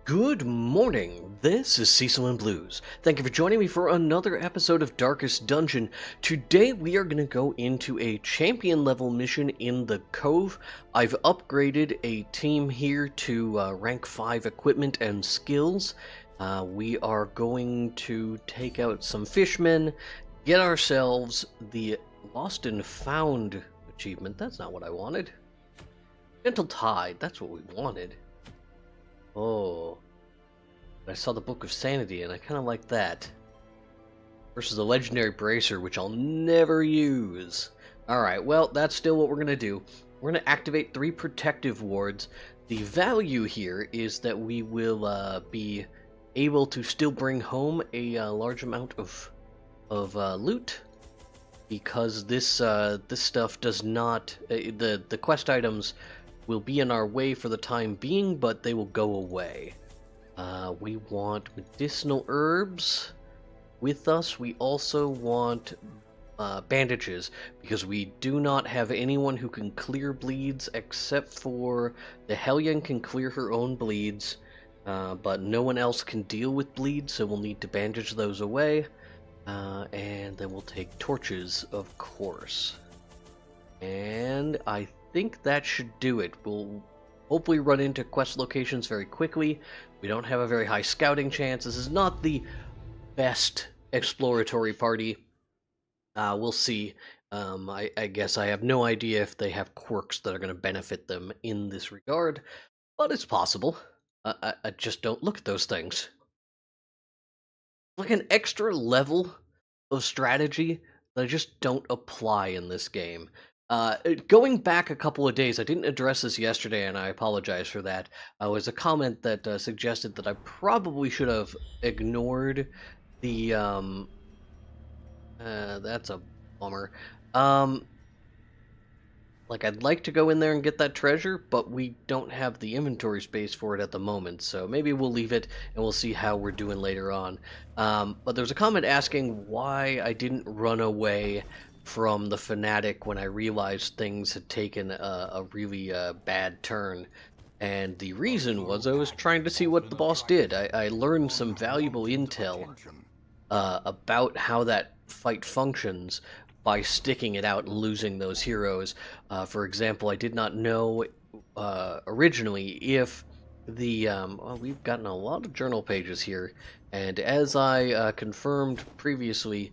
Good morning, this is Cecil and Blues. Thank you for joining me for another episode of Darkest Dungeon. Today we are going to go into a champion level mission in the Cove. I've upgraded a team here to rank 5 equipment and skills. We are going to take out some fishmen, get ourselves the Lost and Found achievement. That's not what I wanted. Gentle Tide, that's what we wanted. Oh, I saw the Book of Sanity, and I kind of like that. Versus the Legendary Bracer, which I'll never use. Alright, well, that's still what we're going to do. We're going to activate 3 Protective Wards. The value here is that we will be able to still bring home a large amount of loot. Because this stuff does not... the quest items will be in our way for the time being, but they will go away. We want medicinal herbs with us. We also want bandages, because we do not have anyone who can clear bleeds except for the Hellion can clear her own bleeds, but no one else can deal with bleeds, so we'll need to bandage those away. And then we'll take torches, of course. And I think that should do it. We'll hopefully run into quest locations very quickly. We don't have a very high scouting chance. This is not the best exploratory party. We'll see. I guess I have no idea if they have quirks that are going to benefit them in this regard, but it's possible. I just don't look at those things. Like an extra level of strategy that I just don't apply in this game. Going back a couple of days, I didn't address this yesterday, and I apologize for that. Was a comment that suggested that I probably should have ignored the, that's a bummer. Like, I'd like to go in there and get that treasure, but we don't have the inventory space for it at the moment, so maybe we'll leave it, and we'll see how we're doing later on. But there's a comment asking why I didn't run away from the fanatic when I realized things had taken a really bad turn. And the reason was I was trying to see what the boss did. I learned some valuable intel about how that fight functions by sticking it out and losing those heroes. For example, I did not know originally if the... well, we've gotten a lot of journal pages here, and as I confirmed previously,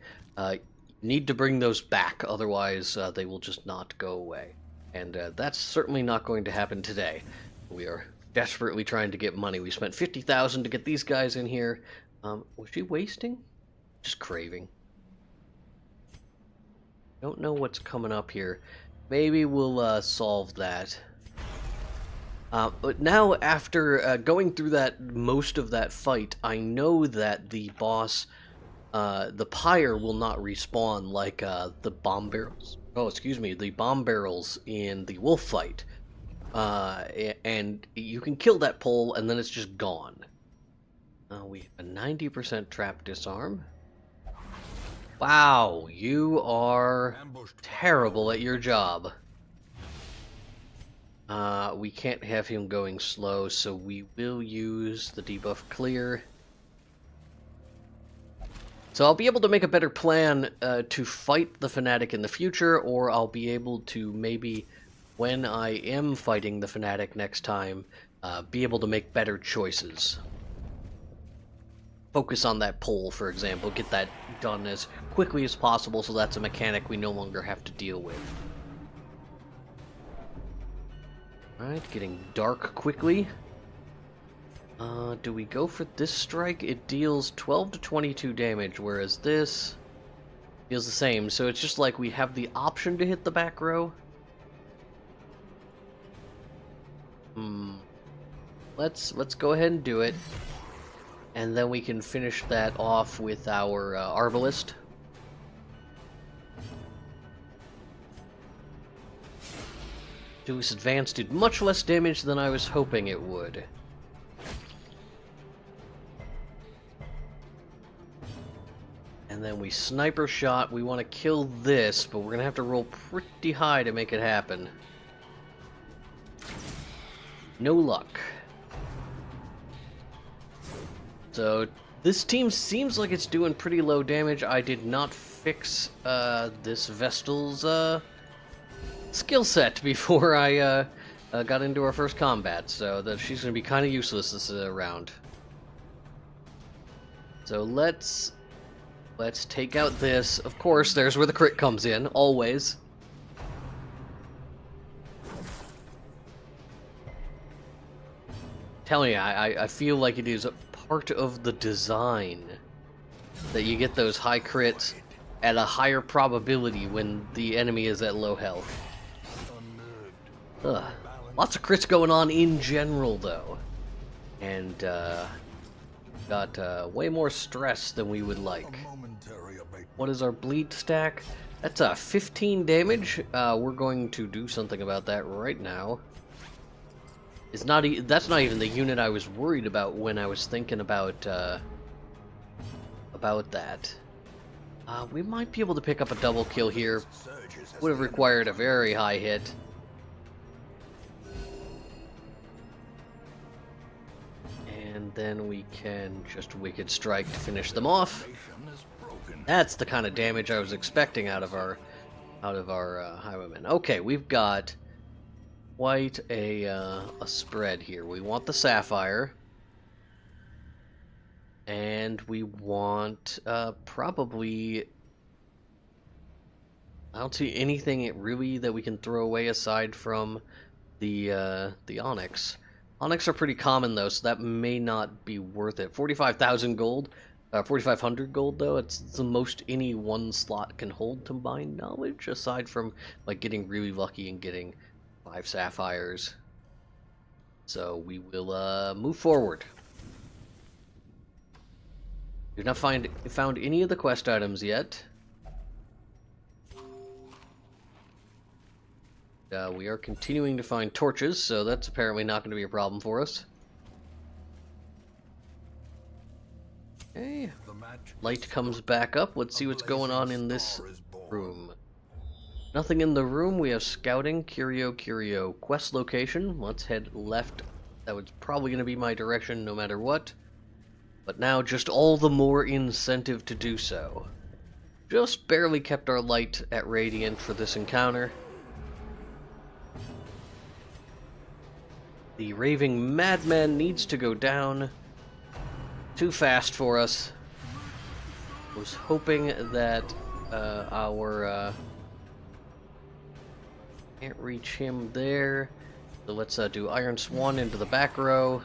need to bring those back, otherwise they will just not go away. And that's certainly not going to happen today. We are desperately trying to get money. We spent 50,000 to get these guys in here. Was she wasting? Just craving. Don't know what's coming up here. Maybe we'll solve that. But now, after going through that most of that fight, I know that the boss... the pyre will not respawn like the bomb barrels. Oh, excuse me, the bomb barrels in the wolf fight. And you can kill that pole, and then it's just gone. We have a 90% trap disarm. Wow, you are terrible at your job. We can't have him going slow, so we will use the debuff clear. So I'll be able to make a better plan to fight the fanatic in the future, or I'll be able to maybe, when I am fighting the fanatic next time, be able to make better choices. Focus on that pole, for example, get that done as quickly as possible so that's a mechanic we no longer have to deal with. Alright, getting dark quickly. Do we go for this strike? It deals 12 to 22 damage, whereas this deals the same. So it's just like we have the option to hit the back row. Let's go ahead and do it. And then we can finish that off with our Arbalist. Duke's Advance did much less damage than I was hoping it would. And then we sniper shot. We want to kill this, but we're going to have to roll pretty high to make it happen. No luck. So this team seems like it's doing pretty low damage. I did not fix this Vestal's skill set before I got into our first combat, so that she's going to be kind of useless this round. So let's take out this. Of course, there's where the crit comes in, always. Telling you, I feel like it is a part of the design that you get those high crits at a higher probability when the enemy is at low health. Ugh. Lots of crits going on in general, though. And, got way more stress than we would like. What is our bleed stack? That's 15 damage. We're going to do something about that right now. It's not that's not even the unit I was worried about when I was thinking about that. We might be able to pick up a double kill here. Would have required a very high hit. And then we can just Wicked Strike to finish them off. That's the kind of damage I was expecting out of our highwaymen. Okay, we've got quite a spread here. We want the Sapphire. And we want probably... I don't see anything really that we can throw away aside from the Onyx. Onyx are pretty common though, so that may not be worth it. 45,000 gold, 4,500 gold though. It's the most any one slot can hold to my knowledge, aside from like getting really lucky and getting 5 sapphires. So we will move forward. We've not found any of the quest items yet. We are continuing to find torches, so that's apparently not going to be a problem for us. Okay, light comes back up. Let's see what's going on in this room. Nothing in the room. We have scouting, curio, quest location. Let's head left. That was probably going to be my direction no matter what. But now just all the more incentive to do so. Just barely kept our light at radiant for this encounter. The raving madman needs to go down. Too fast for us. Was hoping that our can't reach him there. So let's do Iron Swan into the back row.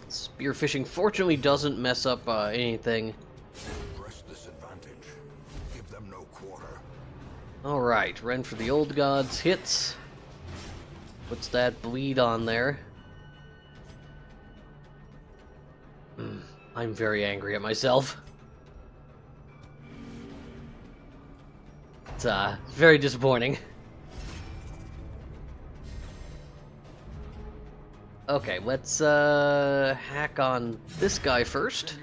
Spearfishing fortunately doesn't mess up anything. Alright, Ren for the old gods hits. Puts that bleed on there. I'm very angry at myself. It's very disappointing. Okay, let's hack on this guy first.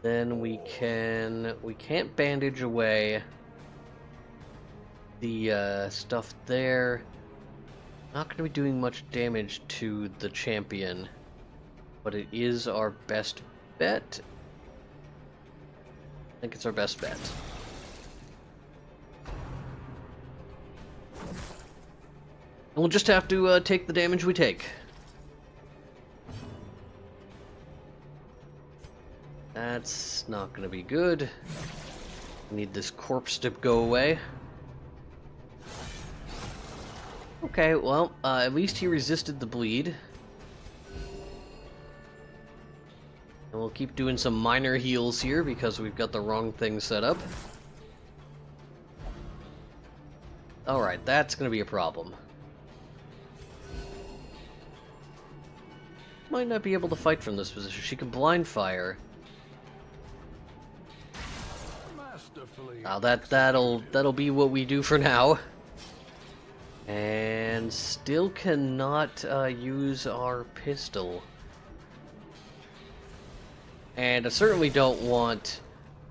Then we can't bandage away the stuff there. Not going to be doing much damage to the champion, but it is our best bet. I think it's our best bet. And we'll just have to take the damage we take. That's not going to be good. We need this corpse to go away. Okay, well, at least he resisted the bleed. And we'll keep doing some minor heals here because we've got the wrong thing set up. Alright, that's going to be a problem. Might not be able to fight from this position. She can blind fire. Now that'll be what we do for now. And still cannot use our pistol. And I certainly don't want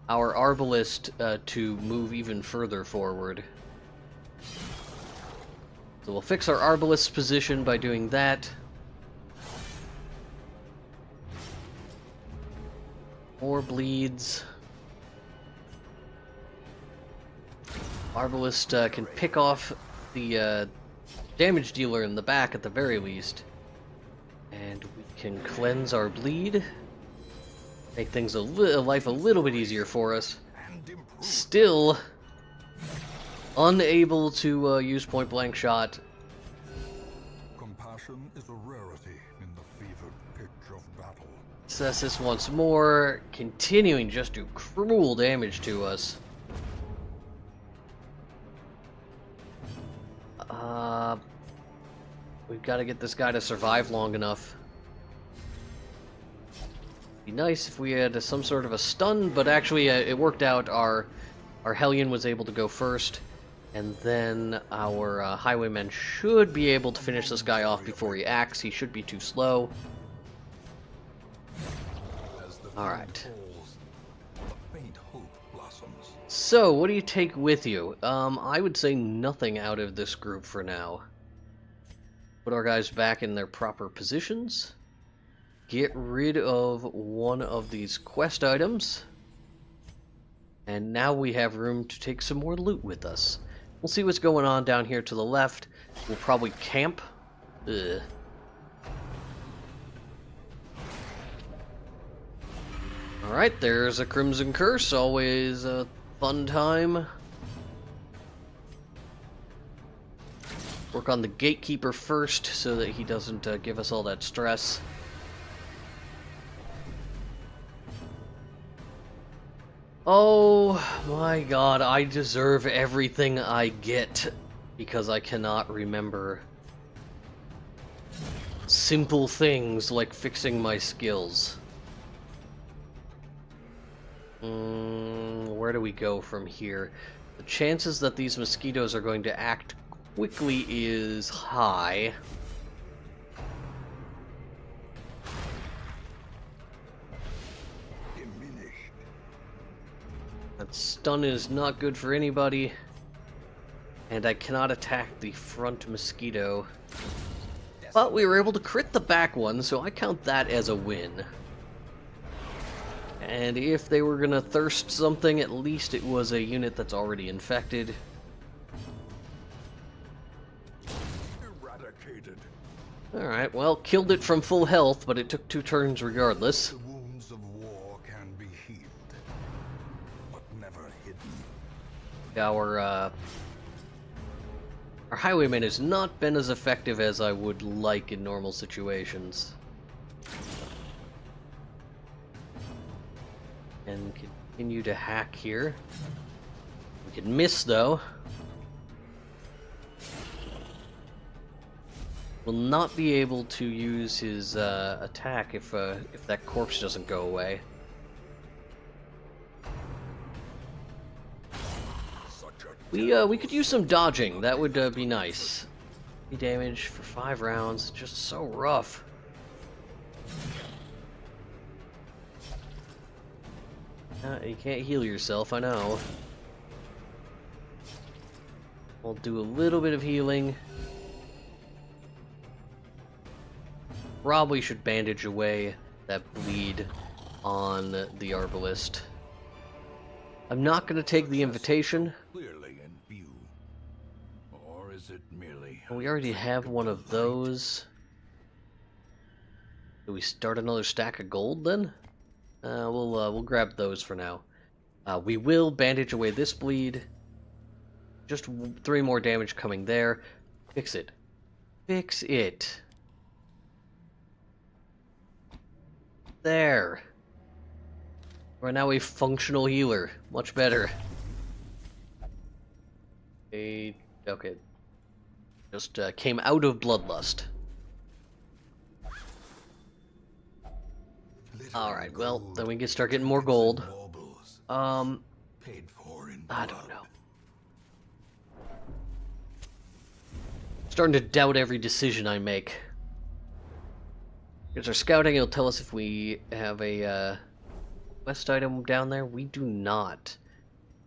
our arbalist to move even further forward. So we'll fix our arbalist's position by doing that. More bleeds. Arbalist can pick off the damage dealer in the back at the very least. And we can cleanse our bleed. Make things life a little bit easier for us. Still unable to use point blank shot. Compassion is a rarity in the fevered pitch of battle. Assess this once more, continuing just to do cruel damage to us. We've got to get this guy to survive long enough. Be nice if we had some sort of a stun, but actually it worked out. Our Hellion was able to go first, and then our Highwayman should be able to finish this guy off before he acts. He should be too slow. Alright. So, what do you take with you? I would say nothing out of this group for now. Put our guys back in their proper positions. Get rid of one of these quest items. And now we have room to take some more loot with us. We'll see what's going on down here to the left. We'll probably camp. Ugh. Alright, there's a Crimson Curse. Always a fun time. Work on the Gatekeeper first so that he doesn't give us all that stress. Oh my god, I deserve everything I get because I cannot remember simple things like fixing my skills. Where do we go from here? The chances that these mosquitoes are going to act quickly is high. That stun is not good for anybody. And I cannot attack the front mosquito. But we were able to crit the back one, so I count that as a win. And if they were gonna thirst something, at least it was a unit that's already infected. Eradicated. Alright, well, killed it from full health, but it took 2 turns regardless. The wounds of war can be healed, but never hidden. Our Highwayman has not been as effective as I would like in normal situations. And continue to hack here. We can miss, though. Will not be able to use his attack if that corpse doesn't go away. We could use some dodging. That would be nice. 3 damage for 5 rounds. Just so rough. You can't heal yourself, I know. We'll do a little bit of healing. Probably should bandage away that bleed on the Arbalist. I'm not going to take the invitation. Clearly in view. Or is it merely... We already have one of those. Do we start another stack of gold then? We'll grab those for now. We will bandage away this bleed. Just 3 more damage coming there. Fix it. Fix it. There. We're now a functional healer. Much better. Okay. Just came out of Bloodlust. Alright, well, then we can start getting more gold. I don't know. Starting to doubt every decision I make. Here's our scouting, it'll tell us if we have a quest item down there. We do not.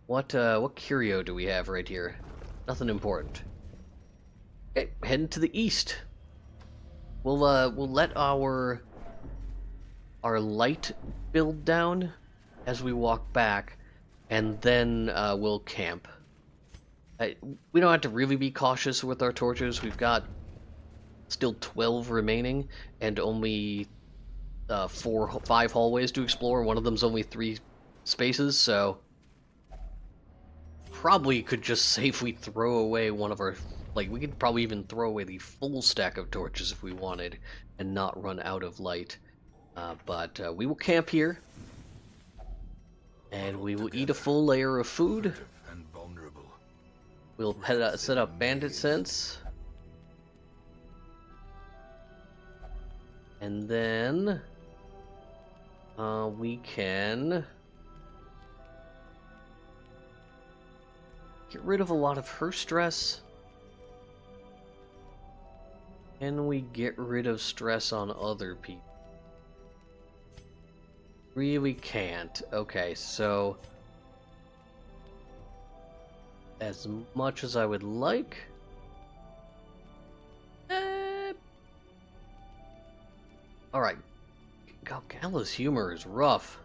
What curio do we have right here? Nothing important. Okay, heading to the east. We'll let our light build down as we walk back, and then we'll camp. We don't have to really be cautious with our torches. We've got still 12 remaining, and only 5 hallways to explore. One of them's only 3 spaces, so probably could just safely throw away one of our... Like, we could probably even throw away the full stack of torches if we wanted, and not run out of light. But we will camp here, and we will eat a full layer of food. We'll set up bandit scents. And then we can get rid of a lot of her stress. Can we get rid of stress on other people? Really can't. Okay, so as much as I would like, alright. God, Gala's humor is rough.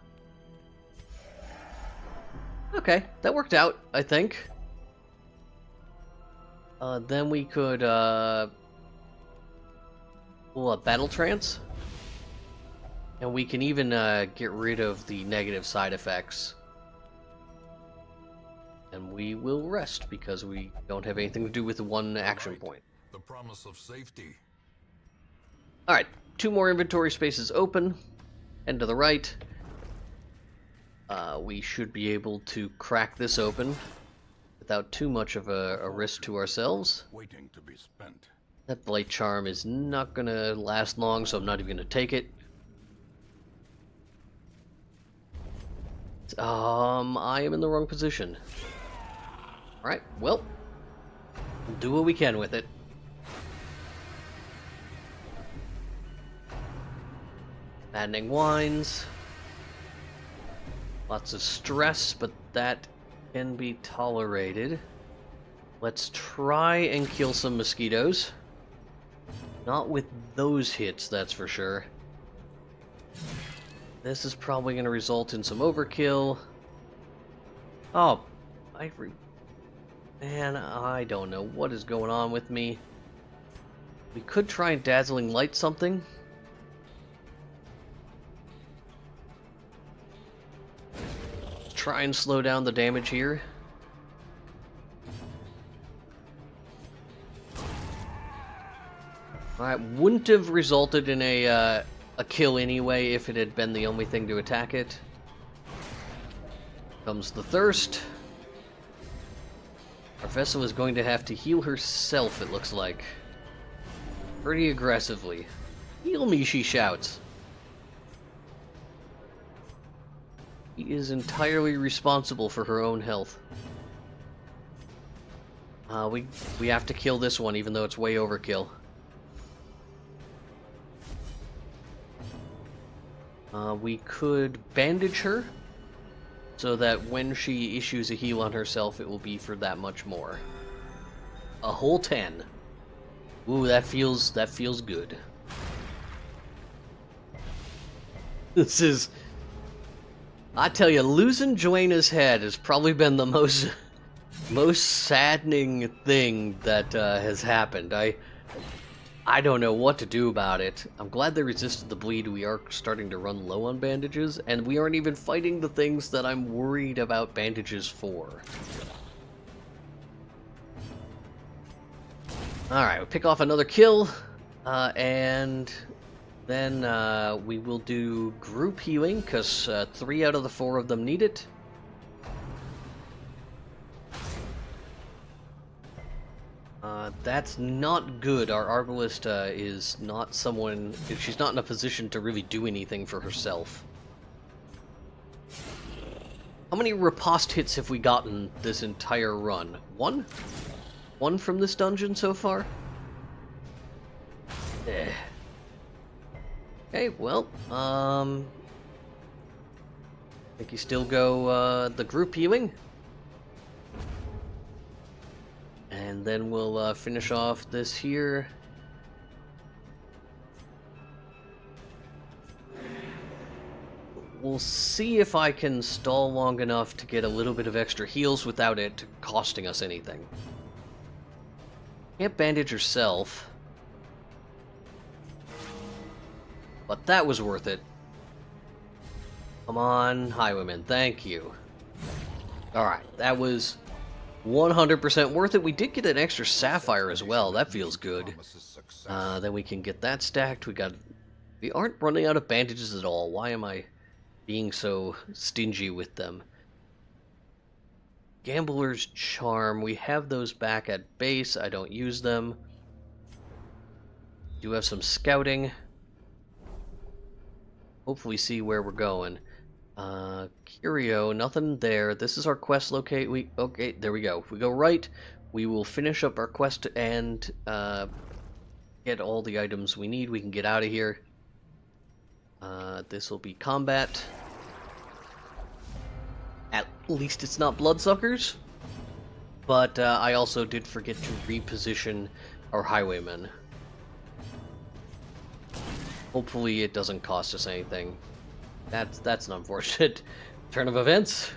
Okay, that worked out, I think. Then we could, battle trance. And we can even get rid of the negative side effects. And we will rest because we don't have anything to do with the one action point. The promise of safety. Alright, 2 more inventory spaces open. And to the right. We should be able to crack this open without too much of a risk to ourselves. Waiting to be spent. That blight charm is not gonna last long, so I'm not even gonna take it. I am in the wrong position. Alright, well, we'll do what we can with it. Maddening wines. Lots of stress, but that can be tolerated. Let's try and kill some mosquitoes. Not with those hits, that's for sure. This is probably going to result in some overkill. Oh, man, I don't know what is going on with me. We could try and dazzling light something. Try and slow down the damage here. Alright, wouldn't have resulted in a kill anyway if it had been the only thing to attack it. Comes the thirst. Our vessel is going to have to heal herself, it looks like. Pretty aggressively. Heal me, she shouts. She is entirely responsible for her own health. We have to kill this one, even though it's way overkill. We could bandage her, so that when she issues a heal on herself, it will be for that much more. A whole 10. Ooh, that feels good. This is... I tell you, losing Joanna's head has probably been the most saddening thing that has happened. I don't know what to do about it. I'm glad they resisted the bleed. We are starting to run low on bandages, and we aren't even fighting the things that I'm worried about bandages for. Alright, we'll pick off another kill, and then we will do group healing, because 3 out of the 4 of them need it. That's not good. Our Arbalist is not someone... She's not in a position to really do anything for herself. How many riposte hits have we gotten this entire run? 1? 1 from this dungeon so far? Eh. Okay, well, I think you still go the group healing. And then we'll finish off this here. We'll see if I can stall long enough to get a little bit of extra heals without it costing us anything. Can't bandage yourself. But that was worth it. Come on, highwayman, thank you. Alright, that was 100% worth it. We did get an extra sapphire as well, that feels good. Then we can get that stacked. We aren't running out of bandages at all. Why am I being so stingy with them? Gambler's Charm, we have those back at base. I don't use them. Do have some scouting. Hopefully see where we're going. Curio, nothing there. This is our quest locate. Okay, there we go. If we go right, we will finish up our quest and get all the items we need. We can get out of here. This will be combat. At least it's not bloodsuckers. But I also did forget to reposition our highwaymen. Hopefully it doesn't cost us anything. That's an unfortunate turn of events.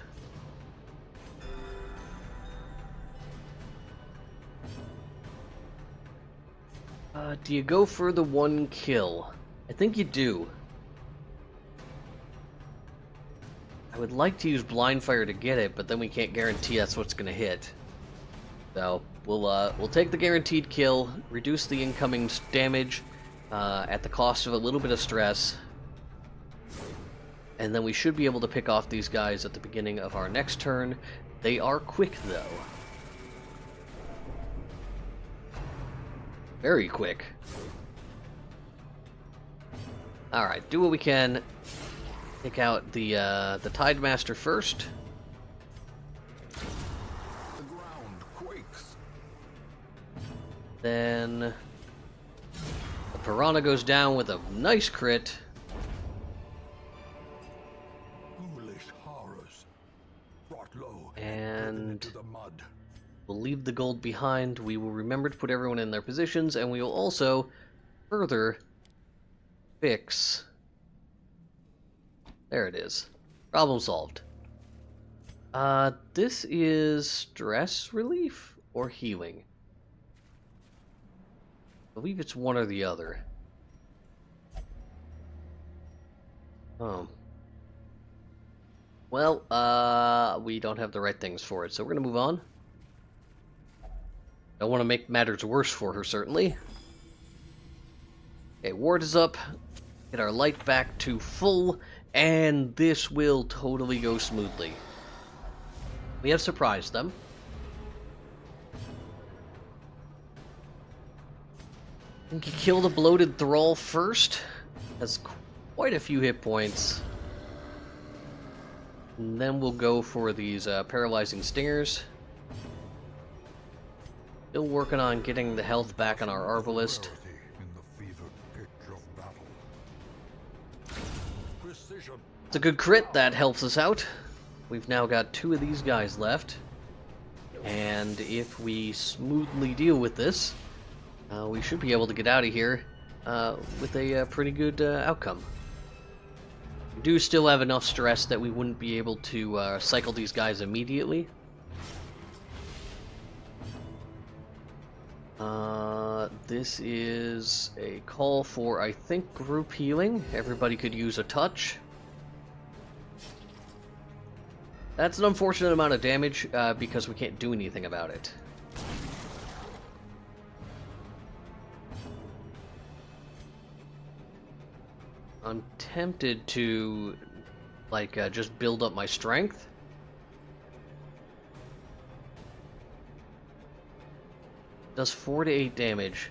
Do you go for the one kill? I think you do. I would like to use blind fire to get it, but then we can't guarantee that's what's going to hit. So we'll take the guaranteed kill, reduce the incoming damage at the cost of a little bit of stress, and then we should be able to pick off these guys at the beginning of our next turn. They are quick though. Very quick. Alright, do what we can. Take out the Tide Master first. The ground quakes. Then the Piranha goes down with a nice crit. Ghoulish horrors brought low And into the mud. we'll leave the gold behind. We will remember to put everyone in their positions, and we will also further fix. There it is. Problem solved. This is stress relief or healing. I believe it's one or the other. Oh. Well, we don't have the right things for it, so we're gonna move on. Don't want to make matters worse for her, certainly. Okay, ward is up. Get our light back to full. And this will totally go smoothly. We have surprised them. I think you kill the bloated thrall first. Has quite a few hit points. And then we'll go for these paralyzing stingers. Still working on getting the health back on our Arbalist. It's a good crit, that helps us out. We've now got 2 of these guys left. And if we smoothly deal with this, we should be able to get out of here with a pretty good outcome. We do still have enough stress that we wouldn't be able to cycle these guys immediately. This is a call for, I think, group healing. Everybody could use a touch. That's an unfortunate amount of damage because we can't do anything about it. I'm tempted to, like, just build up my strength. Does 4 to 8 damage.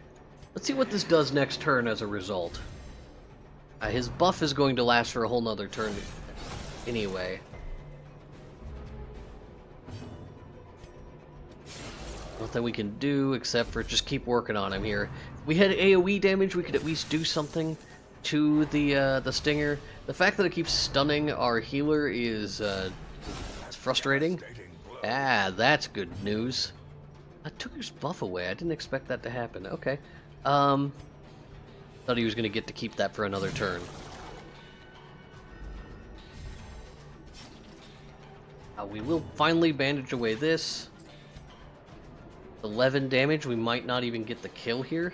Let's see what this does next turn as a result. His buff is going to last for a whole nother turn anyway. Nothing we can do except for just keep working on him here. If we had AoE damage, we could at least do something to the stinger. The fact that it keeps stunning our healer is it's frustrating. Ah, that's good news. I took his buff away. I didn't expect that to happen. Okay. Thought he was going to get to keep that for another turn. We will finally bandage away this. 11 damage. We might not even get the kill here.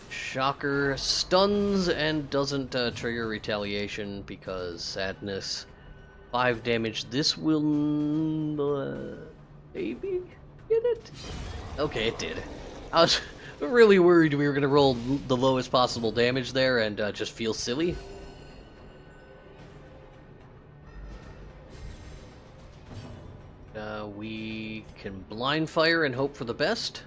Shocker stuns and doesn't trigger retaliation because sadness. 5 damage. This will maybe get it? Okay, it did. I was really worried we were going to roll the lowest possible damage there and just feel silly. We can blind fire and hope for the best.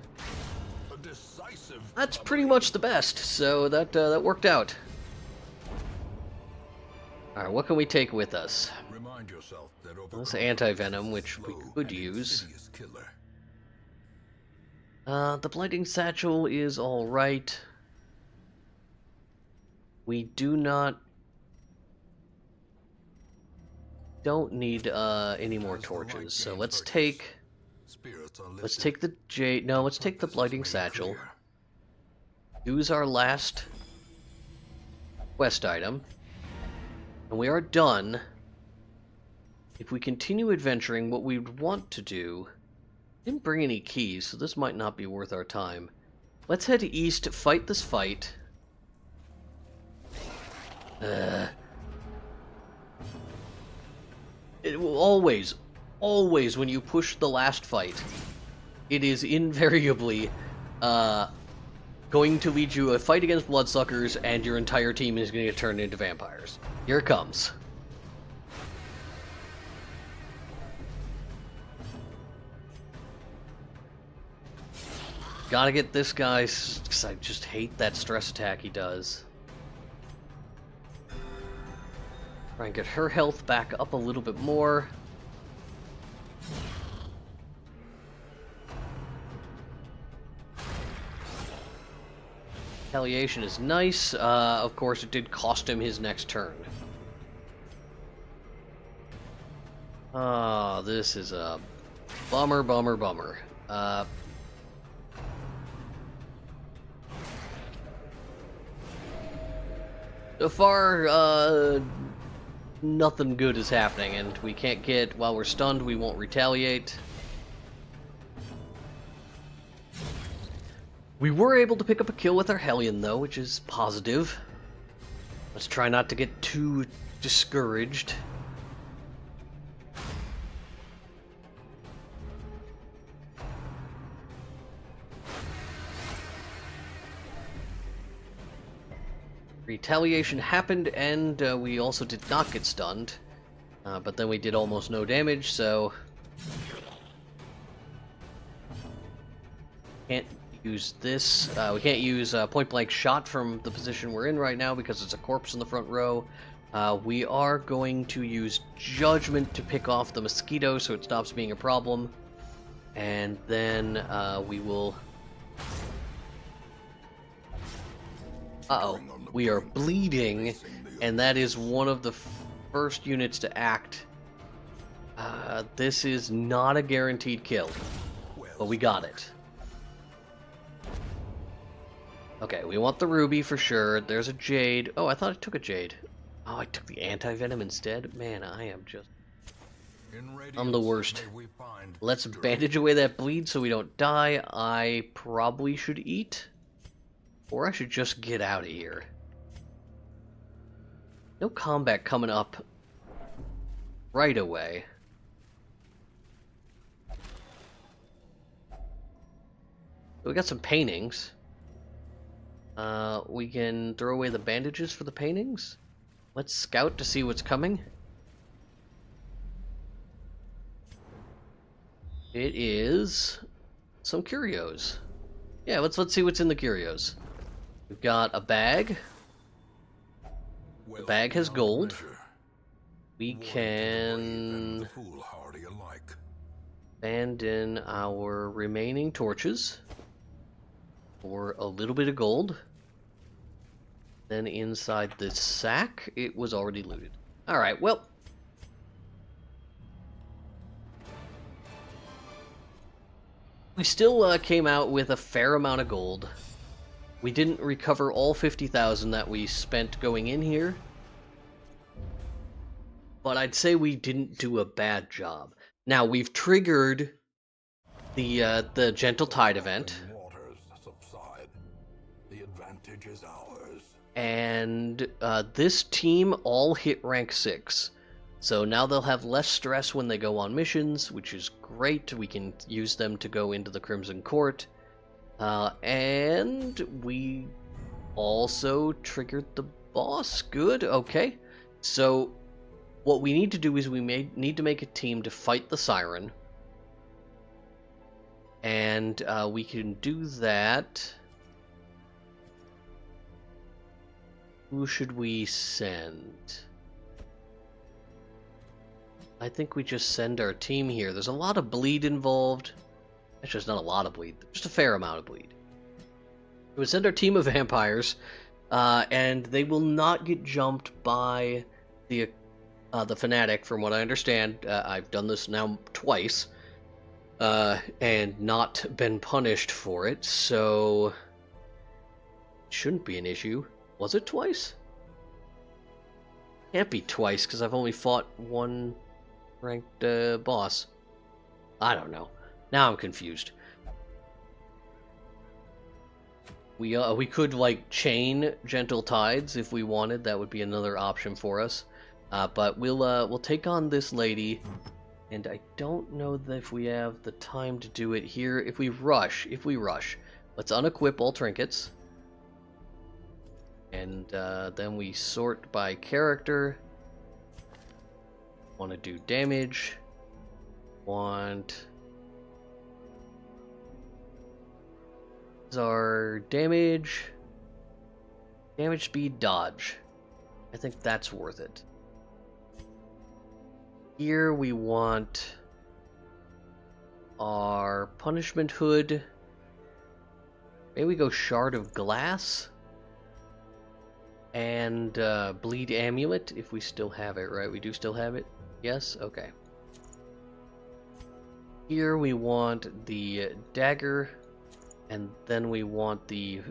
That's pretty much the best, so that worked out. Alright, what can we take with us? Remind yourself that This anti-venom, which we could use. The blighting satchel is alright. We don't need any more torches, so let's take the jade. No, let's take the blighting satchel. Use our last quest item, and we are done. If we continue adventuring, what we would want to do... Didn't bring any keys, so this might not be worth our time. Let's head east to fight this fight. It will always when you push the last fight, it is invariably going to lead you a fight against bloodsuckers, and your entire team is going to get turned into vampires. Here it comes. Gotta get this guy, because I just hate that stress attack he does. Try and get her health back up a little bit more. Retaliation is nice. Of course, it did cost him his next turn. Ah, this is a bummer. So far, nothing good is happening, and we can't get... While we're stunned, we won't retaliate. We were able to pick up a kill with our Hellion, though, which is positive. Let's try not to get too discouraged. Retaliation happened, and we also did not get stunned. But then we did almost no damage, so... Can't use this. We can't use point-blank shot from the position we're in right now because it's a corpse in the front row. We are going to use Judgment to pick off the mosquito so it stops being a problem. And then we will... Uh-oh. We are bleeding, and that is one of the first units to act. This is not a guaranteed kill, but we got it. Okay, we want the ruby for sure. There's a jade. Oh, I thought I took a jade. Oh, I took the anti-venom instead? Man, I am just... I'm the worst. Let's bandage away that bleed so we don't die. I probably should eat. Or I should just get out of here. No combat coming up right away. We got some paintings. We can throw away the bandages for the paintings. Let's scout to see what's coming. It is some curios. Yeah, let's see what's in the curios. We've got a bag. The bag has gold. We can abandon our remaining torches for a little bit of gold. Then inside the sack, it was already looted. Alright, well, We still came out with a fair amount of gold. We didn't recover all 50,000 that we spent going in here, but I'd say we didn't do a bad job. Now, we've triggered the Gentle Tide event. Waters subside. The advantage is ours. And this team all hit rank 6. So now they'll have less stress when they go on missions, which is great. We can use them to go into the Crimson Court. And we also triggered the boss. Good, okay. So what we need to do is we need to make a team to fight the Siren. And we can do that. Who should we send? I think we just send our team here. There's a lot of bleed involved. Actually, there's not a lot of bleed. Just a fair amount of bleed. We send our team of vampires, and they will not get jumped by the fanatic, from what I understand. I've done this now twice, and not been punished for it, so it shouldn't be an issue. Was it twice? Can't be twice, because I've only fought one ranked boss. I don't know. Now I'm confused. We could like chain Gentle Tides if we wanted. That would be another option for us. But we'll take on this lady, and I don't know if we have the time to do it here. If we rush, let's unequip all trinkets, and then we sort by character. Want to do damage. Want our damage, speed, dodge. I think that's worth it. Here we want our punishment hood. Maybe we go shard of glass and bleed amulet if we still have it, right? We do still have it. Yes? Okay. Here we want the dagger, and then we want the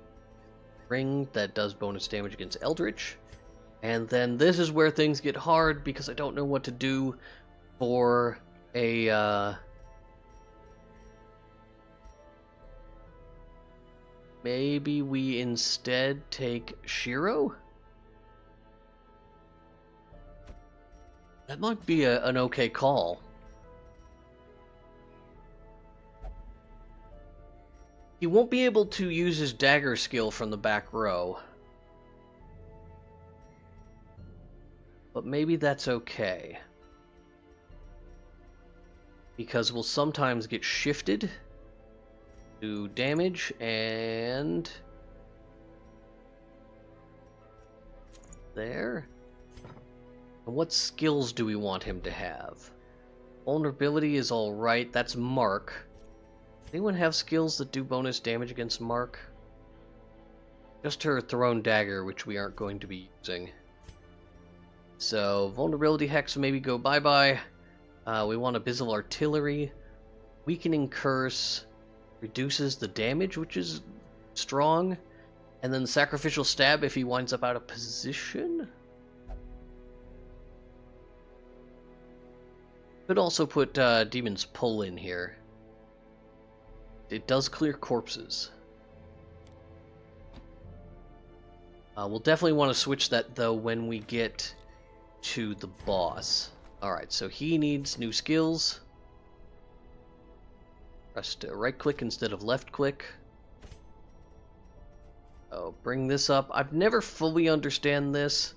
ring that does bonus damage against Eldritch. And then this is where things get hard, because I don't know what to do for a maybe we instead take Shiro? That might be an okay call. He won't be able to use his dagger skill from the back row. But maybe that's okay. Because we'll sometimes get shifted to damage, and there. And what skills do we want him to have? Vulnerability is alright, that's Mark. Anyone have skills that do bonus damage against Mark? Just her thrown dagger, which we aren't going to be using. So, vulnerability hex maybe go bye-bye. We want Abyssal Artillery. Weakening Curse reduces the damage, which is strong. And then Sacrificial Stab if he winds up out of position. Could also put Demon's Pull in here. It does clear corpses. We'll definitely want to switch that, though, when we get to the boss. Alright, so he needs new skills. Press right-click instead of left-click. Oh, bring this up. I've never fully understand this.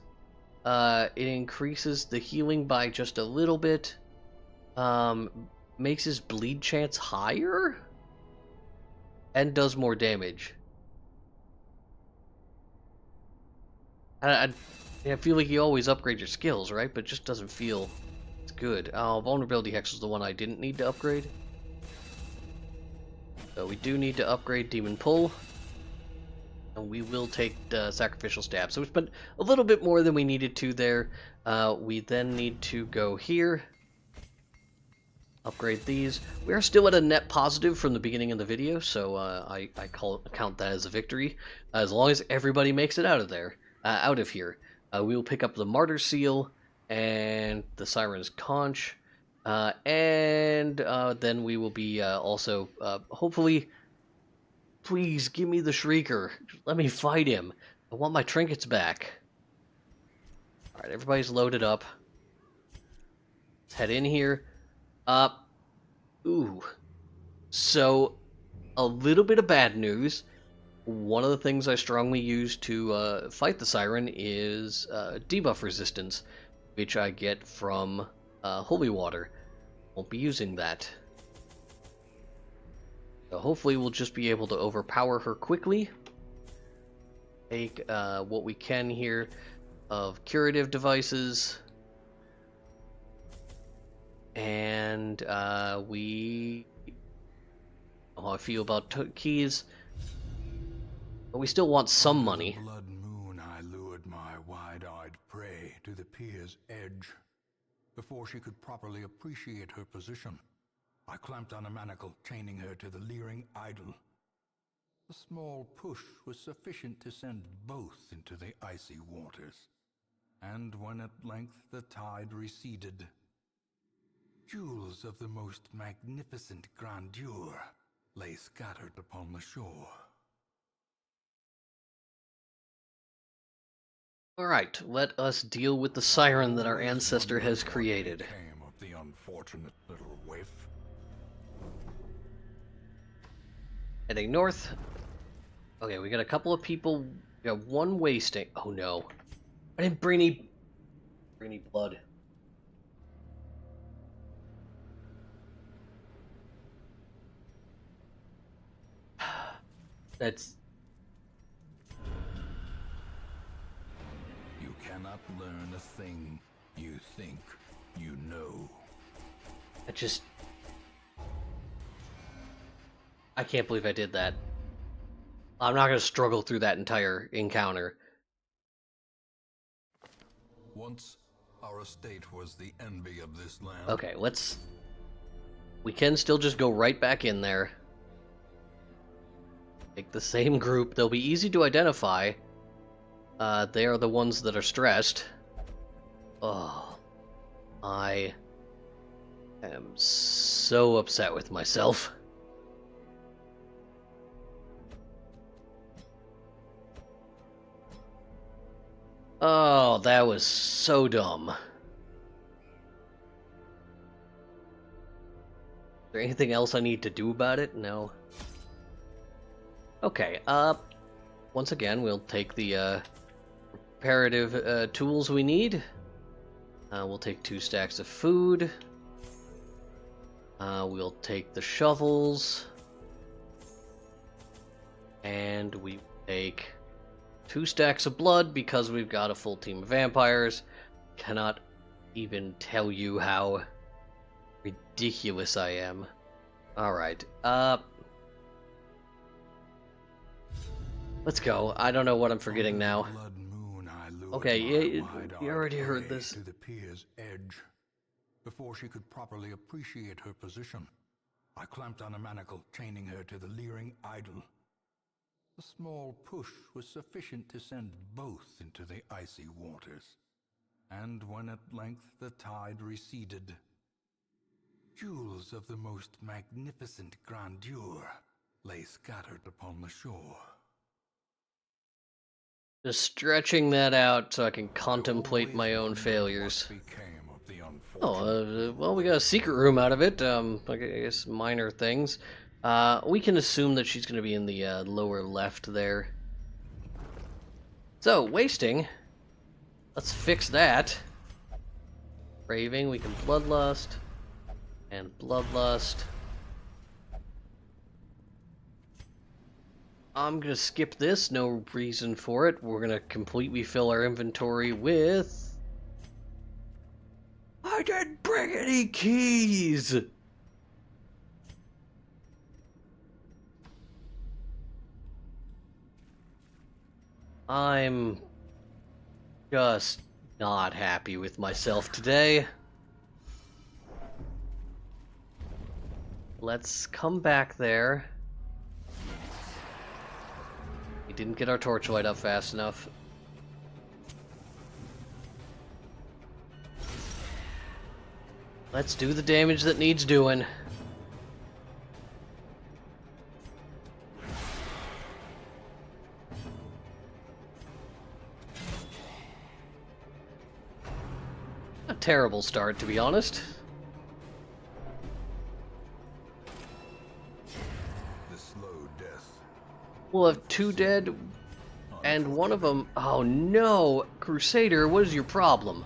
It increases the healing by just a little bit. Makes his bleed chance higher? And does more damage. I feel like you always upgrade your skills, right? But it just doesn't feel it's good. Oh, Vulnerability Hex was the one I didn't need to upgrade. So we do need to upgrade Demon Pull. And we will take the Sacrificial Stab. So we spent a little bit more than we needed to there. We then need to go here. Upgrade these. We are still at a net positive from the beginning of the video, so I count that as a victory. As long as everybody makes it out of there, out of here, we will pick up the Martyr Seal and the Siren's Conch, and then we will be also hopefully. Please give me the Shrieker. Let me fight him. I want my trinkets back. All right, everybody's loaded up. Let's head in here. Ooh. So, a little bit of bad news. One of the things I strongly use to fight the Siren is debuff resistance, which I get from holy water. Won't be using that. So hopefully we'll just be able to overpower her quickly. Take what we can here of curative devices. And we... how I feel about keys. But we still want some money. Blood moon, I lured my wide-eyed prey to the pier's edge. Before she could properly appreciate her position, I clamped on a manacle, chaining her to the leering idol. A small push was sufficient to send both into the icy waters. And when at length the tide receded, jewels of the most magnificent grandeur lay scattered upon the shore. Alright, let us deal with the siren that our ancestor has created. Came of the unfortunate little waif. Heading north. Okay, we got a couple of people. We got one wasting. Oh no. I didn't bring any blood. That's... You cannot learn a thing you think you know. I can't believe I did that. I'm not gonna struggle through that entire encounter. Once, our estate was the envy of this land. Okay, let's... We can still just go right back in there. Take the same group. They'll be easy to identify. They are the ones that are stressed. Oh, I am so upset with myself. Oh, that was so dumb. Is there anything else I need to do about it? No. Okay, once again, we'll take the, reparative, tools we need. We'll take 2 stacks of food. We'll take the shovels. And we take 2 stacks of blood because we've got a full team of vampires. Cannot even tell you how ridiculous I am. Alright, let's go. I don't know what I'm forgetting now. Okay, you already heard this. To the pier's edge. Before she could properly appreciate her position, I clamped on a manacle, chaining her to the leering idol. A small push was sufficient to send both into the icy waters. And when at length the tide receded, jewels of the most magnificent grandeur lay scattered upon the shore. Just stretching that out so I can contemplate my own failures. Oh, well, we got a secret room out of it. I guess minor things. We can assume that she's going to be in the lower left there. So, wasting. Let's fix that. Craving, we can bloodlust. And bloodlust. I'm gonna skip this, no reason for it. We're gonna completely fill our inventory with... I didn't bring any keys! I'm just not happy with myself today. Let's come back there. We didn't get our torchlight up fast enough. Let's do the damage that needs doing. A terrible start, to be honest. The slow death. We'll have 2 dead, and one of them... Oh no! Crusader, what is your problem?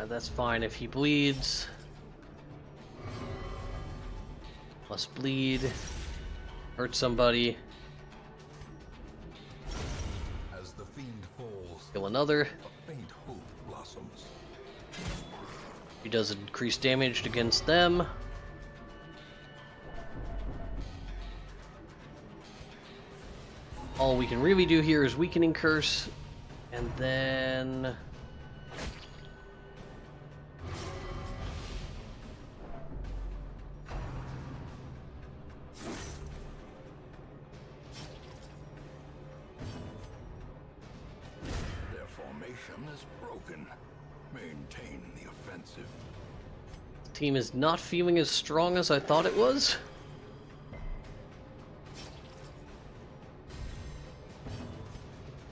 That's fine if he bleeds. Must bleed. Hurt somebody. As the fiend falls, Kill another. a faint hope blossoms. He does increased damage against them. All we can really do here is weakening curse, and then... Their formation is broken. Maintain the offensive. Team is not feeling as strong as I thought it was.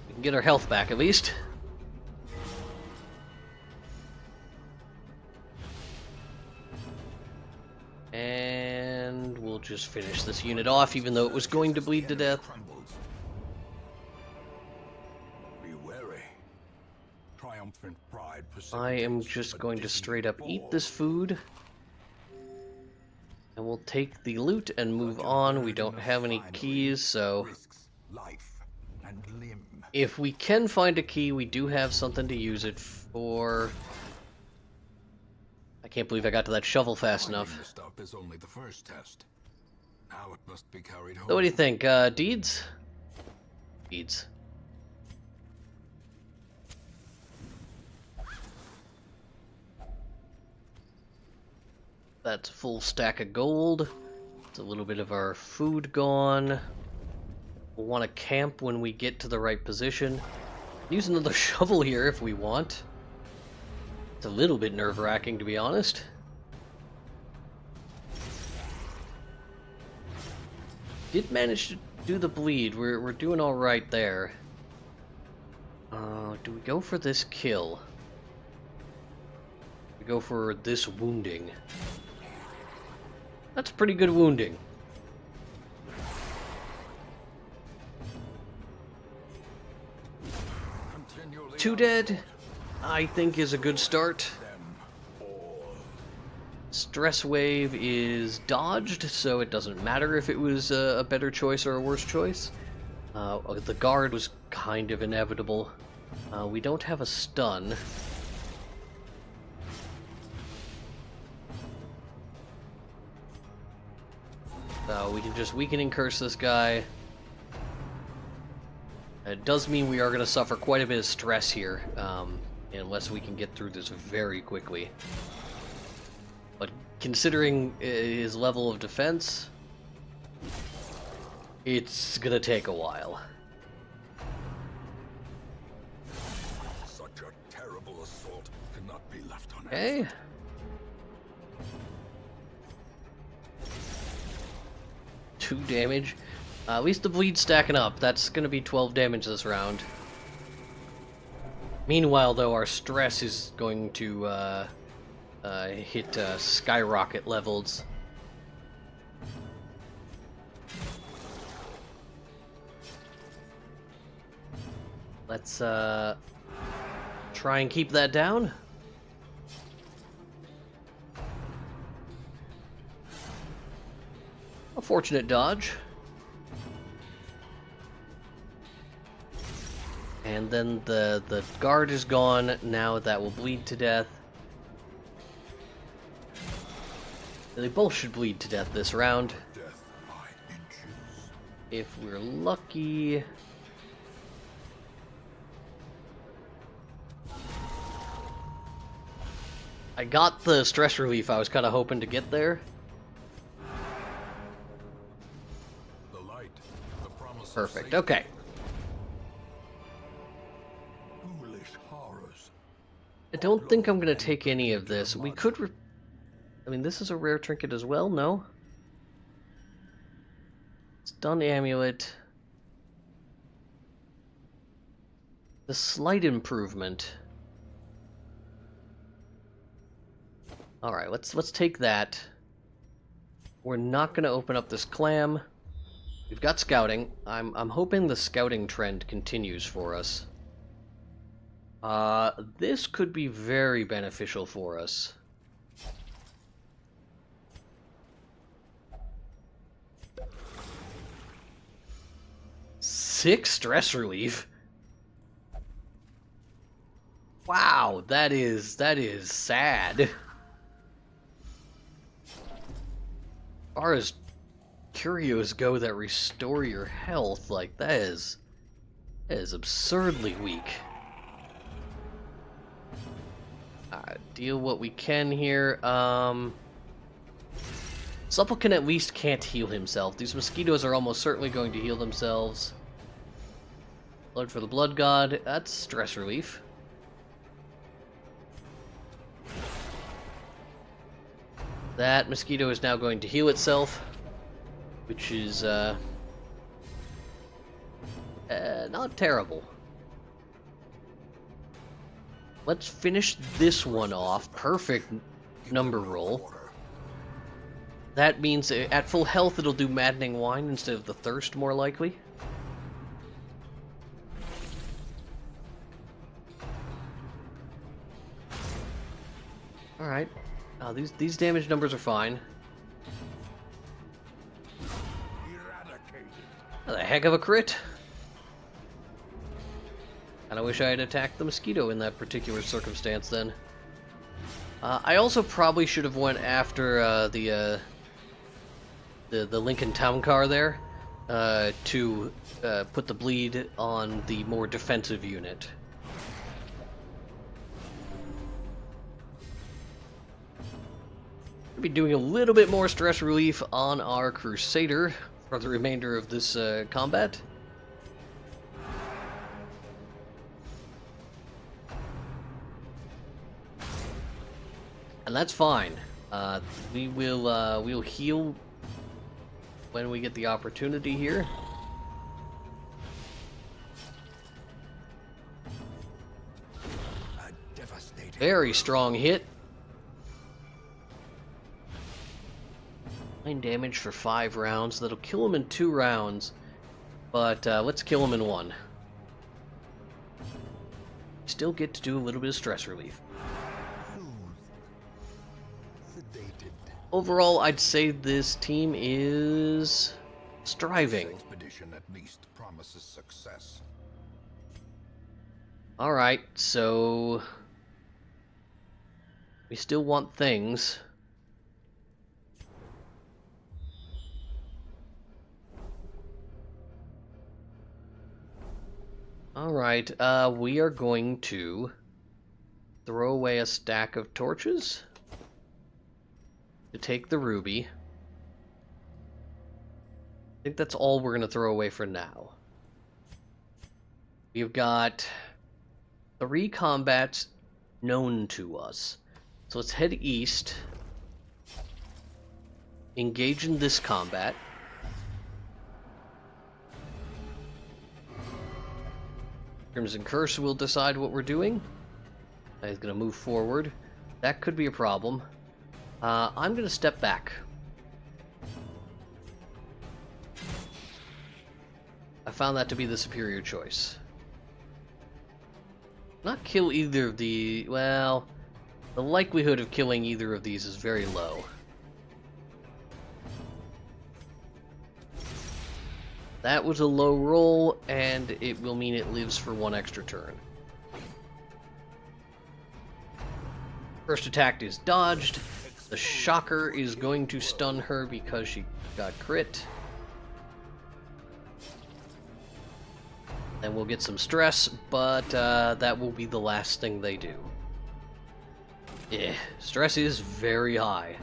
We can get our health back at least. And we'll just finish this unit off, even though it was going to bleed to death. Be wary. Triumphant pride I am precipitates just a going to dismal straight up eat fall. this food. And we'll take the loot and move on. We don't have any keys, so Risks life and limb. if we can find a key, we do have something to use it for. I can't believe I got to that shovel fast Finding enough. the stuff is only the first test. Now it must be carried home. So what do you think? Deeds? Deeds. That's a full stack of gold. It's a little bit of our food gone. We'll want to camp when we get to the right position. Use another shovel here if we want. It's a little bit nerve-wracking, to be honest. Did manage to do the bleed. We're doing all right there. Do we go for this kill? We go for this wounding. That's pretty good wounding. Continually 2 dead, I think, is a good start. them all. Stress wave is dodged, so it doesn't matter if it was a better choice or a worse choice. The guard was kind of inevitable. We don't have a stun. So we can just weakening curse this guy. It does mean we are going to suffer quite a bit of stress here, unless we can get through this very quickly. But considering his level of defense, it's going to take a while. Such a terrible assault cannot be left unanswered. Okay. Two damage. At least the bleed's stacking up. That's going to be 12 damage this round. Meanwhile, though, our stress is going to hit skyrocket levels. Let's try and keep that down. A fortunate dodge. And then the guard is gone. Now that will bleed to death. They both should bleed to death this round. Death by inches. If we're lucky. I got the stress relief I was kind of hoping to get there. The light, the promise of Perfect, safety. okay. Foolish horrors. I don't think I'm going to take any of this. We could... I mean, this is a rare trinket as well, no? Stun amulet. The slight improvement. Alright, let's take that. We're not going to open up this clam. We've got scouting. I'm hoping the scouting trend continues for us. This could be very beneficial for us. Six stress relief? Wow, that is sad. As far as curios go that restore your health, like that is absurdly weak. Deal what we can here. Supplicant at least can't heal himself. These mosquitoes are almost certainly going to heal themselves. Blood for the blood god. That's stress relief. That mosquito is now going to heal itself, which is not terrible. Let's finish this one off. Perfect number roll. That means at full health it'll do Maddening Wine instead of the Thirst, more likely. Alright. These damage numbers are fine. That's a heck of a crit. And I wish I had attacked the mosquito in that particular circumstance then. I also probably should have went after the Lincoln Town Car there to put the bleed on the more defensive unit. We'll be doing a little bit more stress relief on our Crusader for the remainder of this combat. And that's fine. We'll heal when we get the opportunity here. Very strong hit. 9 damage for 5 rounds. That'll kill him in 2 rounds. But let's kill him in 1. Still get to do a little bit of stress relief. Overall, I'd say this team is striving. This expedition at least promises success. Alright, so we still want things. Alright, we are going to throw away a stack of torches to take the ruby. I think that's all we're going to throw away for now. We've got 3 combats known to us. So let's head east, engage in this combat. Crimson Curse will decide what we're doing. He's going to move forward. That could be a problem. I'm going to step back. I found that to be the superior choice. Not kill either of the... well, the likelihood of killing either of these is very low. That was a low roll, and it will mean it lives for 1 extra turn. First attack is dodged. The Shocker is going to stun her because she got crit. Then we'll get some stress, but that will be the last thing they do. Yeah, stress is very high.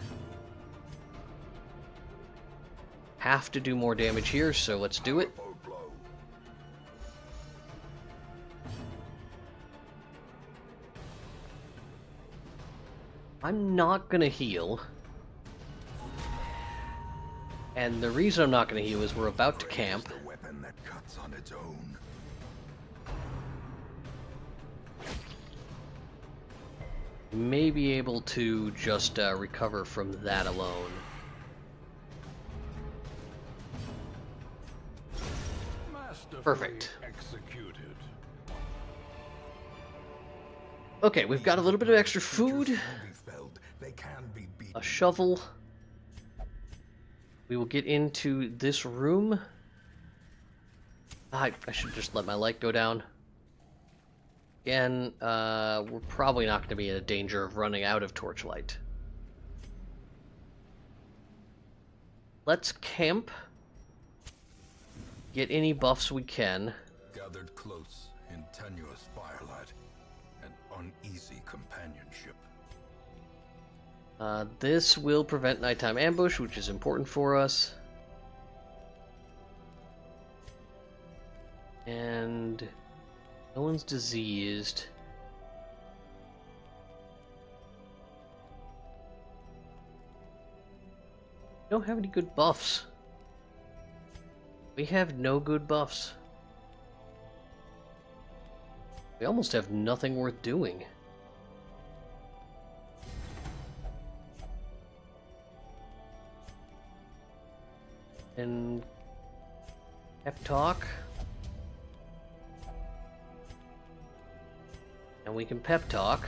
Have to do more damage here, so let's do it. I'm not gonna heal. And the reason I'm not gonna heal is we're about to camp. The weapon that cuts on its own. May be able to just recover from that alone. Perfect. Executed. Okay, we've got a little bit of extra food. A shovel. We will get into this room. I should just let my light go down. Again, we're probably not going to be in a danger of running out of torchlight. Let's camp. Get any buffs we can. Gathered close in tenuous firelight and uneasy companionship. This will prevent nighttime ambush, which is important for us. And no one's diseased. We don't have any good buffs. We have no good buffs. We almost have nothing worth doing. And pep talk. And we can pep talk.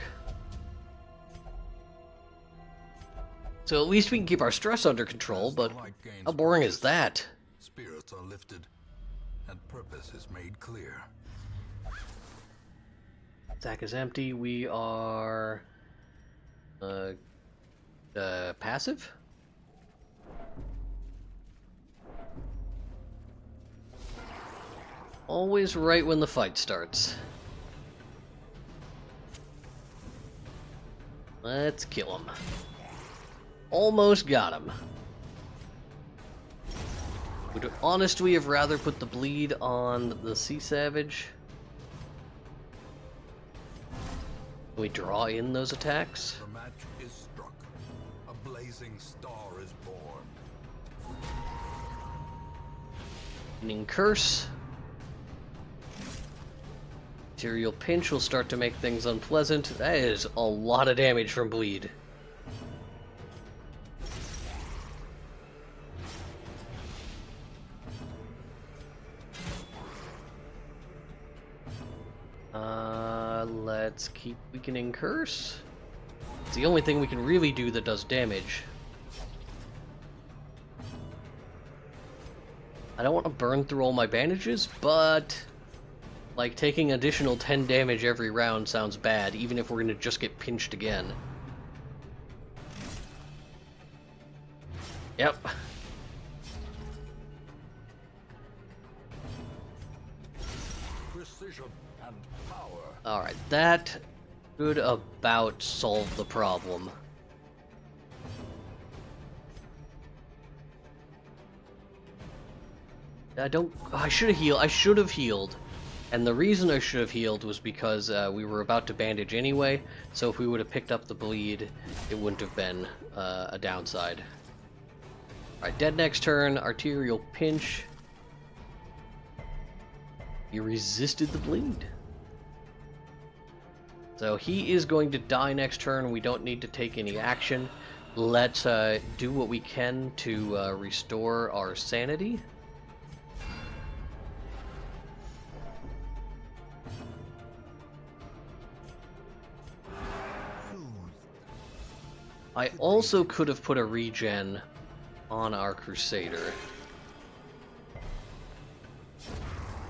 So at least we can keep our stress under control, but how boring is that? Spirits are lifted, and purpose is made clear. Sack is empty. We are passive. Always right when the fight starts. Let's kill him. Almost got him. Would honestly have rather put the bleed on the Sea Savage. Can we draw in those attacks? The match is struck. A blazing star is born. Evening Curse. Material Pinch will start to make things unpleasant. That is a lot of damage from bleed. Let's keep weakening Curse. It's the only thing we can really do that does damage. I don't want to burn through all my bandages, but like taking additional 10 damage every round sounds bad, even if we're gonna just get pinched again. Yep. Precision and power. Alright, that should about solve the problem. I should have healed. And the reason I should have healed was because we were about to bandage anyway, so if we would have picked up the bleed, it wouldn't have been a downside. Alright, dead next turn, arterial pinch. He resisted the bleed. So he is going to die next turn. We don't need to take any action. Let's do what we can to restore our sanity. I also could have put a regen on our Crusader.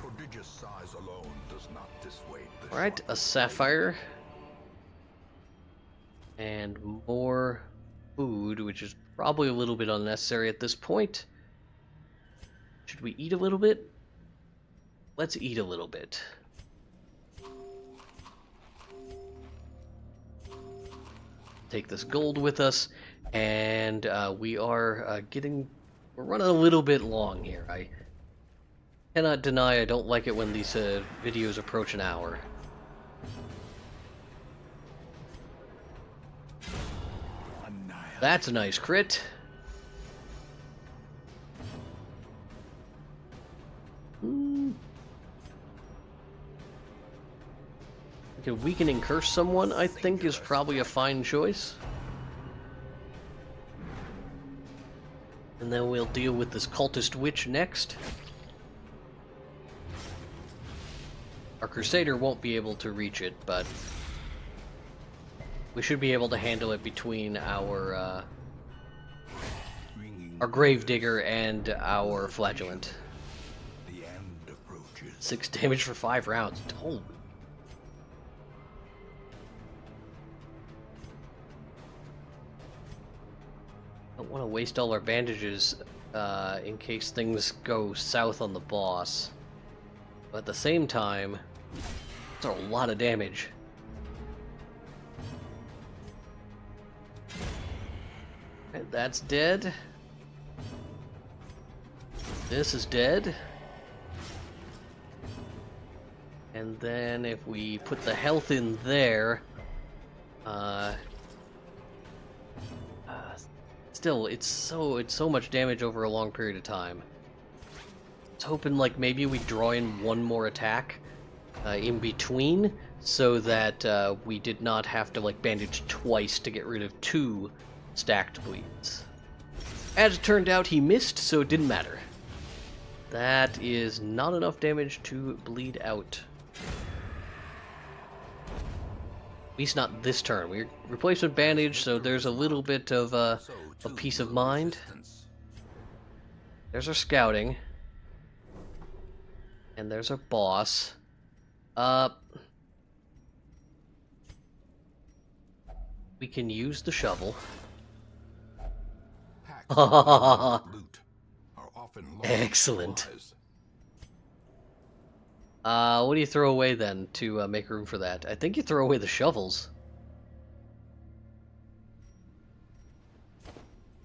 Prodigious size alone does not dissuade the Alright, a Sapphire. And more food, which is probably a little bit unnecessary at this point. Should we eat a little bit? Let's eat a little bit. take this gold with us, and we're running a little bit long here. I cannot deny I don't like it when these videos approach an hour. That's a nice crit. Okay, weaken and curse someone, I think, is probably a fine choice. And then we'll deal with this cultist witch next. Our crusader won't be able to reach it, but we should be able to handle it between our gravedigger and our flagellant. 6 damage for 5 rounds. Holy. Don't want to waste all our bandages in case things go south on the boss. But at the same time, that's a lot of damage. And that's dead. This is dead. And then if we put the health in there, still, it's so much damage over a long period of time. I was hoping like maybe we draw in one more attack in between, so that we did not have to like bandage twice to get rid of 2 stacked bleeds. As it turned out, he missed, so it didn't matter. That is not enough damage to bleed out. At least not this turn. We're replacement bandage, so there's a little bit of peace of mind. There's our scouting. And there's our boss. We can use the shovel. Excellent. What do you throw away then to make room for that? I think you throw away the shovels.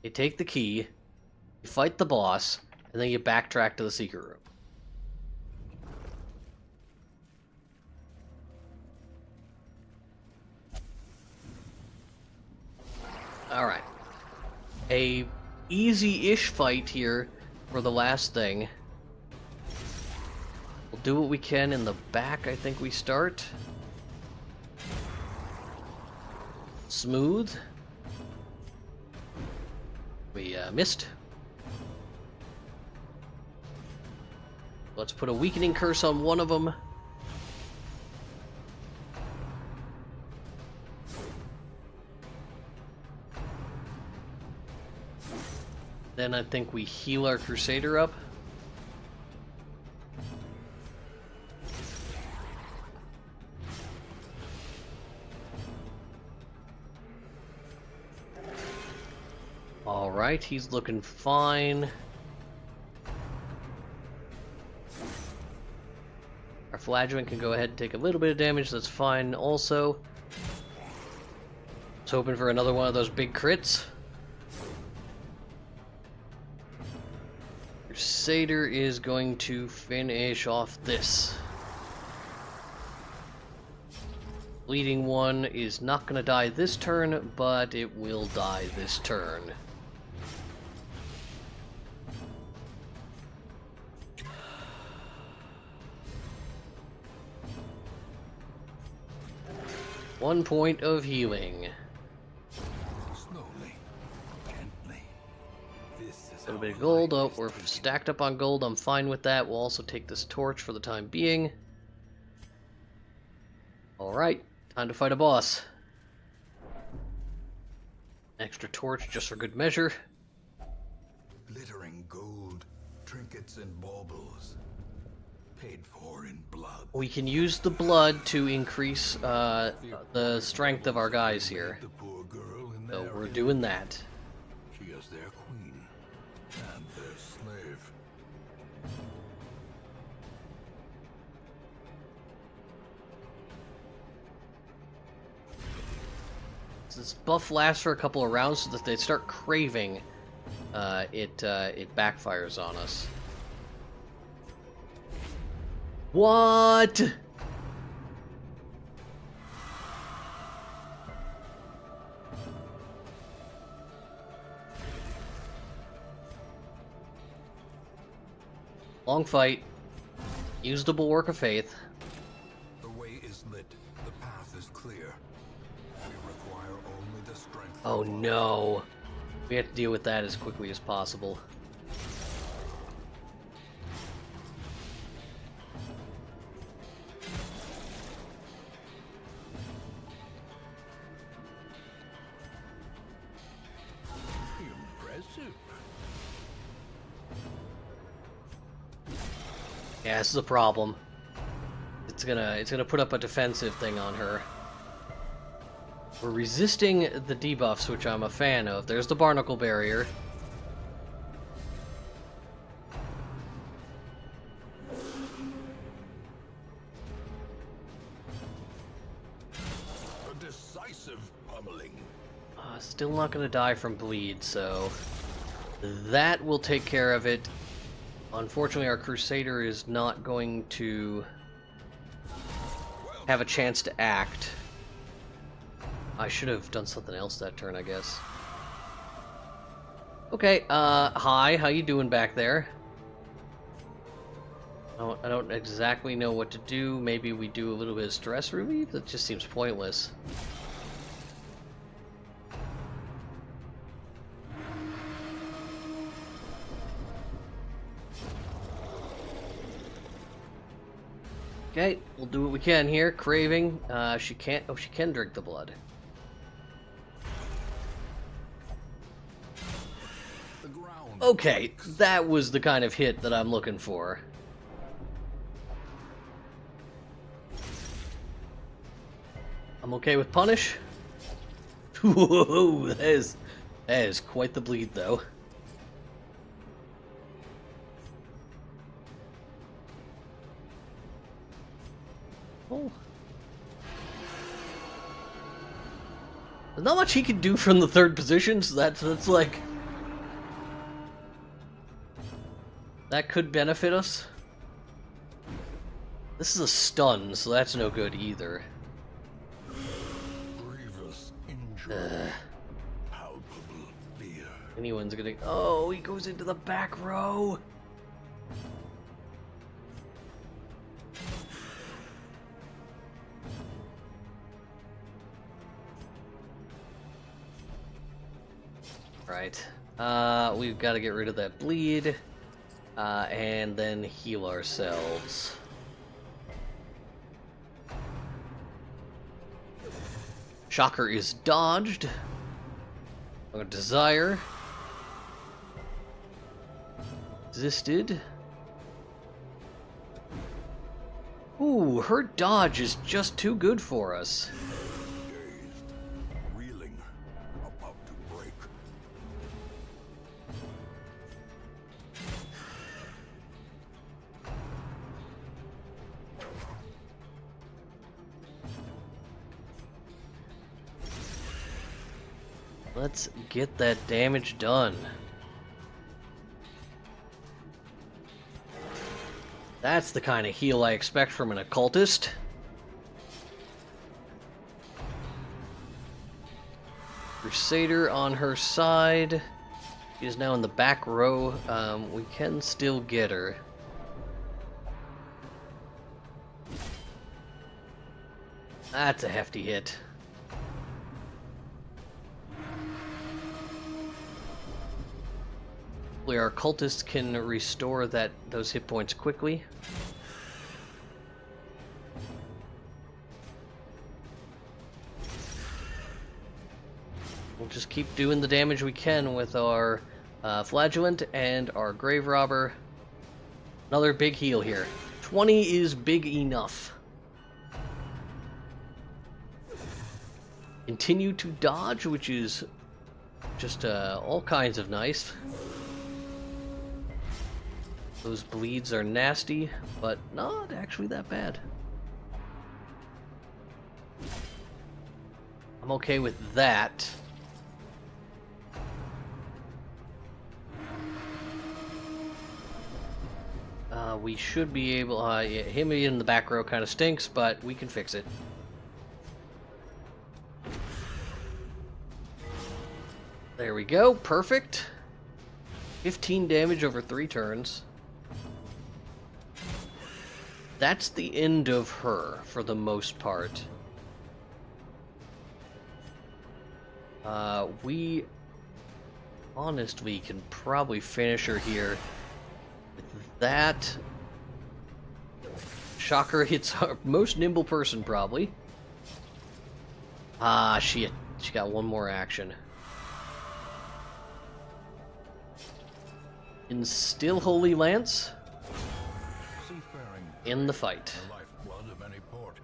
You take the key, you fight the boss, and then you backtrack to the secret room. Alright. A easy-ish fight here for the last thing. We'll do what we can in the back, I think we start. Smooth. We missed. Let's put a weakening curse on one of them. Then I think we heal our crusader up. Alright, he's looking fine. Our flagellant can go ahead and take a little bit of damage, that's fine also. Just hoping for another one of those big crits. Crusader is going to finish off this. Bleeding one is not going to die this turn, but it will die this turn. One point of healing. Slowly, gently. A little bit of gold. Oh, we're stacked up on gold. I'm fine with that. We'll also take this torch for the time being. Alright, time to fight a boss. Extra torch just for good measure. Glittering gold, trinkets and baubles. Paid for in blood. We can use the blood to increase the strength of our guys here. The poor girl in So their we're doing that. She is their queen and their slave. this buff lasts for a couple of rounds, so that they start craving, it backfires on us. What? Long fight. Used a bulwark of faith. The way is lit. The path is clear. We require only the strength. Oh no. We have to deal with that as quickly as possible. Impressive. Yeah, this is a problem. It's gonna put up a defensive thing on her. We're resisting the debuffs, which I'm a fan of. There's the barnacle barrier. A decisive pummeling. Still not gonna die from bleed, so that will take care of it. Unfortunately, our Crusader is not going to have a chance to act. I should have done something else that turn, I guess. Okay, hi, how you doing back there? I don't exactly know what to do. Maybe we do a little bit of stress relief? That just seems pointless. Okay, we'll do what we can here. Craving. She can't. Oh, she can drink the blood. The ground. Okay, that was the kind of hit that I'm looking for. I'm okay with punish. Whoa, that is quite the bleed, though. Oh. There's not much he can do from the third position, so that's like... That could benefit us. This is a stun, so that's no good either. Grievous injury. Palpable fear. Anyone's gonna... Oh, he goes into the back row! Right. We've got to get rid of that bleed, and then heal ourselves. Shocker is dodged. Desire. Resisted. Ooh, her dodge is just too good for us. Reeling. About to break. Let's get that damage done. That's the kind of heal I expect from an occultist. Crusader on her side. She is now in the back row. We can still get her. That's a hefty hit. Hopefully our cultists can restore those hit points quickly. We'll just keep doing the damage we can with our flagellant and our grave robber. Another big heal here. 20 is big enough. Continue to dodge, which is just all kinds of nice. Those bleeds are nasty, but not actually that bad. I'm okay with that. We should be able... yeah, him in the back row kind of stinks, but we can fix it. There we go. Perfect. 15 damage over 3 turns. That's the end of her, for the most part. We honestly can probably finish her here. With that... Shocker hits our most nimble person, probably. Ah, she got one more action. Instill Holy Lance in the fight. The lifeblood of any port,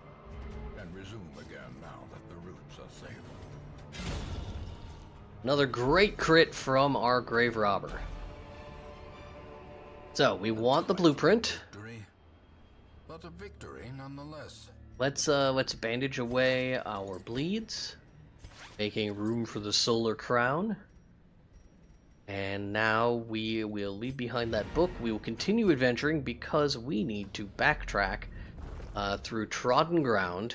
and resume again now that the routes are safe. Another great crit from our grave robber. So we want the blueprint. Victory, but a victory nonetheless. Let's bandage away our bleeds, making room for the solar crown. And now we will leave behind that book. We will continue adventuring because we need to backtrack through trodden ground.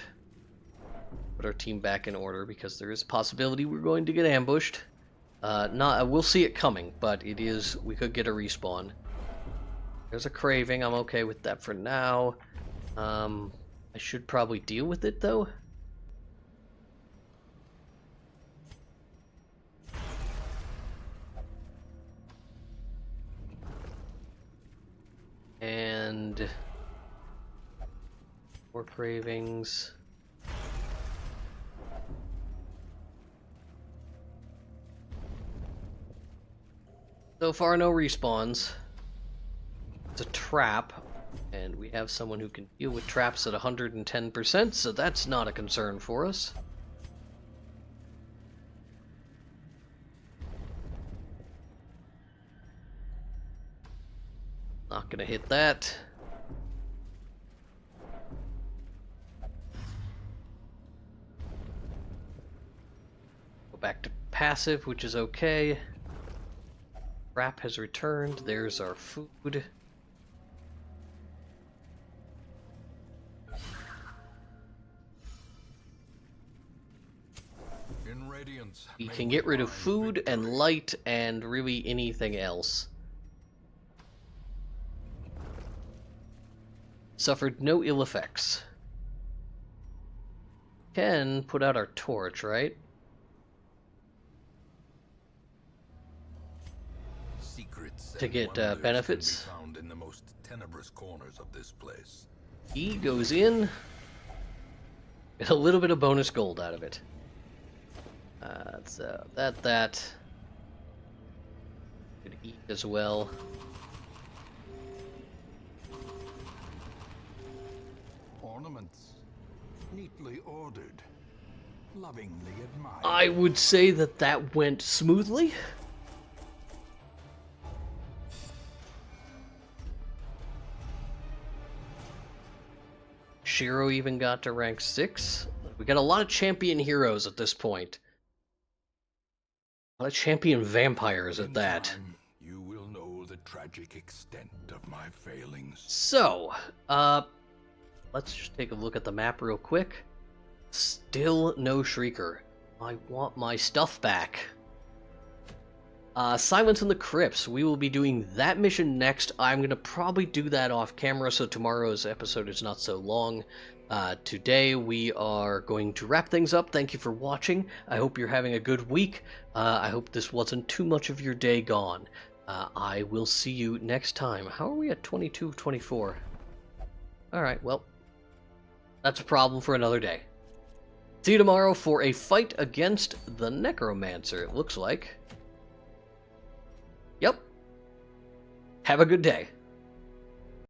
Put our team back in order because there is a possibility we're going to get ambushed. We'll see it coming, but it is, we could get a respawn. There's a craving. I'm okay with that for now. I should probably deal with it though. And more cravings. So far, no respawns. It's a trap, and we have someone who can deal with traps at 110%, so that's not a concern for us. Not gonna hit that. Go back to passive, which is okay. Trap has returned. There's our food. In Radiance, We can get rid of food and light and really anything else. Suffered no ill effects. Can put out our torch, right? secrets To get benefits. can be found in the most tenebrous corners of this place. He goes in. Get a little bit of bonus gold out of it. So that. Could eat as well. Ornaments, neatly ordered, lovingly admired. I would say that went smoothly. Shiro even got to rank 6. We got a lot of champion heroes at this point. A lot of champion vampires at that. Time, you will know the tragic extent of my failings. So, let's just take a look at the map real quick. Still no Shrieker. I want my stuff back. Silence in the Crypts. We will be doing that mission next. I'm going to probably do that off camera so tomorrow's episode is not so long. Today we are going to wrap things up. Thank you for watching. I hope you're having a good week. I hope this wasn't too much of your day gone. I will see you next time. How are we at 22 of 24? Alright, well, that's a problem for another day. See you tomorrow for a fight against the Necromancer, it looks like. Yep. Have a good day.